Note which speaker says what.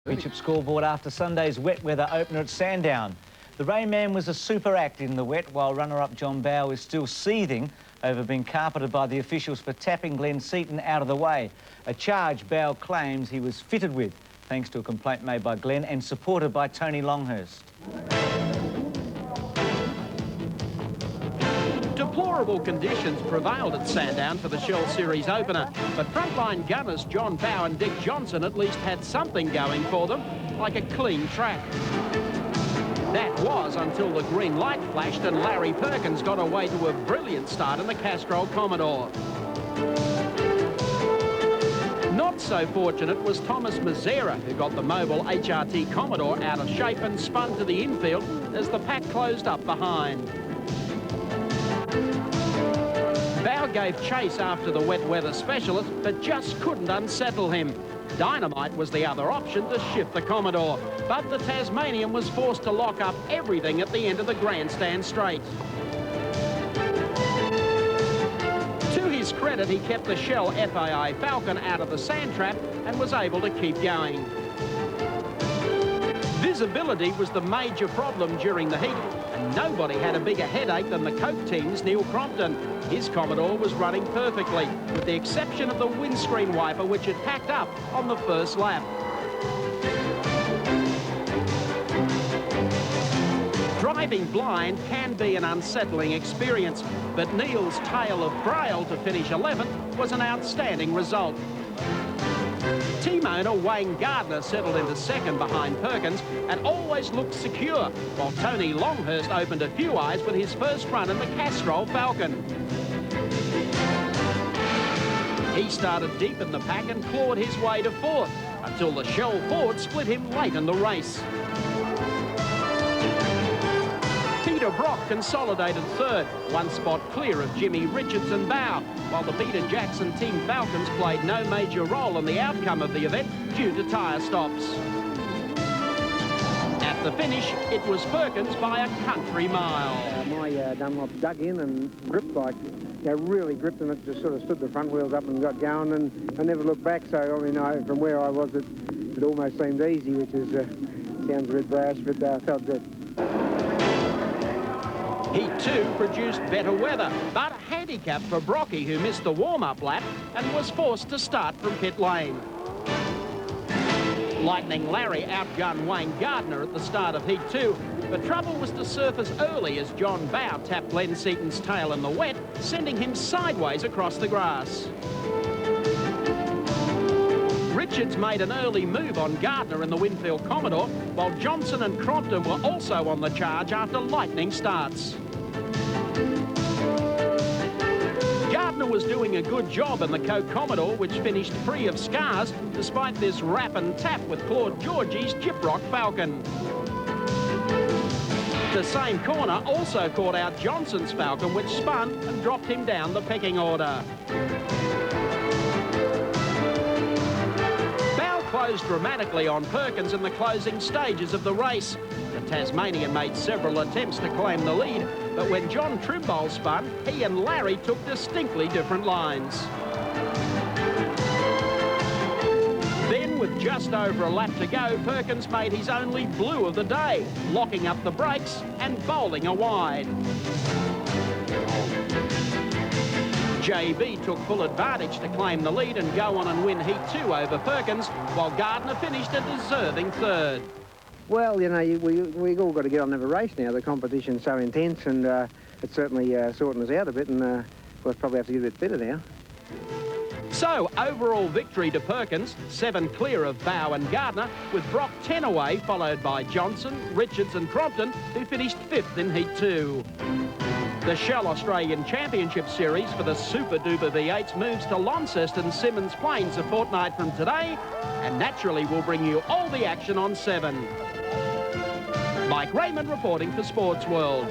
Speaker 1: Championship scoreboard after Sunday's wet weather opener at Sandown. The Rain Man was a super act in the wet, while runner-up John Bow is still seething over being carpeted by the officials for tapping Glenn Seaton out of the way. A charge Bow claims he was fitted with, thanks to a complaint made by Glenn and supported by Tony Longhurst.
Speaker 2: Deplorable conditions prevailed at Sandown for the Shell Series opener, but frontline gunners John Bow and Dick Johnson at least had something going for them, like a clean track. That was until the green light flashed and Larry Perkins got away to a brilliant start in the Castrol Commodore. Not so fortunate was Thomas Mazzera, who got the mobile HRT Commodore out of shape and spun to the infield as the pack closed up behind. Bow gave chase after the wet weather specialist, but just couldn't unsettle him. Dynamite was the other option to shift the Commodore, but the Tasmanian was forced to lock up everything at the end of the grandstand straight. To his credit, he kept the Shell FAI Falcon out of the sand trap and was able to keep going. Visibility was the major problem during the heat, and nobody had a bigger headache than the Coke team's Neil Crompton. His Commodore was running perfectly, with the exception of the windscreen wiper, which had packed up on the first lap. Driving blind can be an unsettling experience, but Neil's tale of Braille to finish 11th was an outstanding result. Team owner Wayne Gardner settled into second behind Perkins and always looked secure, while Tony Longhurst opened a few eyes with his first run in the Castrol Falcon. He started deep in the pack and clawed his way to fourth, until the Shell Ford split him late in the race. Peter Brock consolidated third, one spot clear of Jimmy Richards and Bow, while the Peter Jackson Team Falcons played no major role in the outcome of the event due to tyre stops. At the finish, it was Perkins by a country mile.
Speaker 3: My Dunlop dug in and gripped like, really gripped, and it just sort of stood the front wheels up and got going, and I never looked back. So I mean, from where I was, it almost seemed easy, which is sounds a bit brash, but felt good.
Speaker 2: He too produced better weather, but a handicap for Brocky, who missed the warm-up lap and was forced to start from pit lane. Lightning Larry outgunned Wayne Gardner at the start of Heat 2, but trouble was to surface early as John Bow tapped Glenn Seaton's tail in the wet, sending him sideways across the grass. Richards made an early move on Gardner in the Winfield Commodore, while Johnson and Crompton were also on the charge after lightning starts. Gardner was doing a good job in the Coke Commodore, which finished free of scars, despite this rap and tap with Claude Georgie's Gyprock Falcon. The same corner also caught out Johnson's Falcon, which spun and dropped him down the pecking order. Closed dramatically on Perkins in the closing stages of the race. The Tasmanian made several attempts to claim the lead, but when John Trimble spun, he and Larry took distinctly different lines. Then, with just over a lap to go, Perkins made his only blue of the day, locking up the brakes and bowling a wide. JB took full advantage to claim the lead and go on and win Heat 2 over Perkins, while Gardner finished a deserving third.
Speaker 3: Well, we all got to get on and have a race now. The competition's so intense, and it's certainly sorting us out a bit, and we'll probably have to get a bit better now.
Speaker 2: So, overall victory to Perkins, 7 clear of Bow and Gardner, with Brock 10 away, followed by Johnson, Richards and Crompton, who finished 5th in Heat 2. The Shell Australian Championship Series for the Super Duper V8s moves to Launceston Symmons Plains a fortnight from today, and naturally we'll bring you all the action on 7. Mike Raymond reporting for Sportsworld.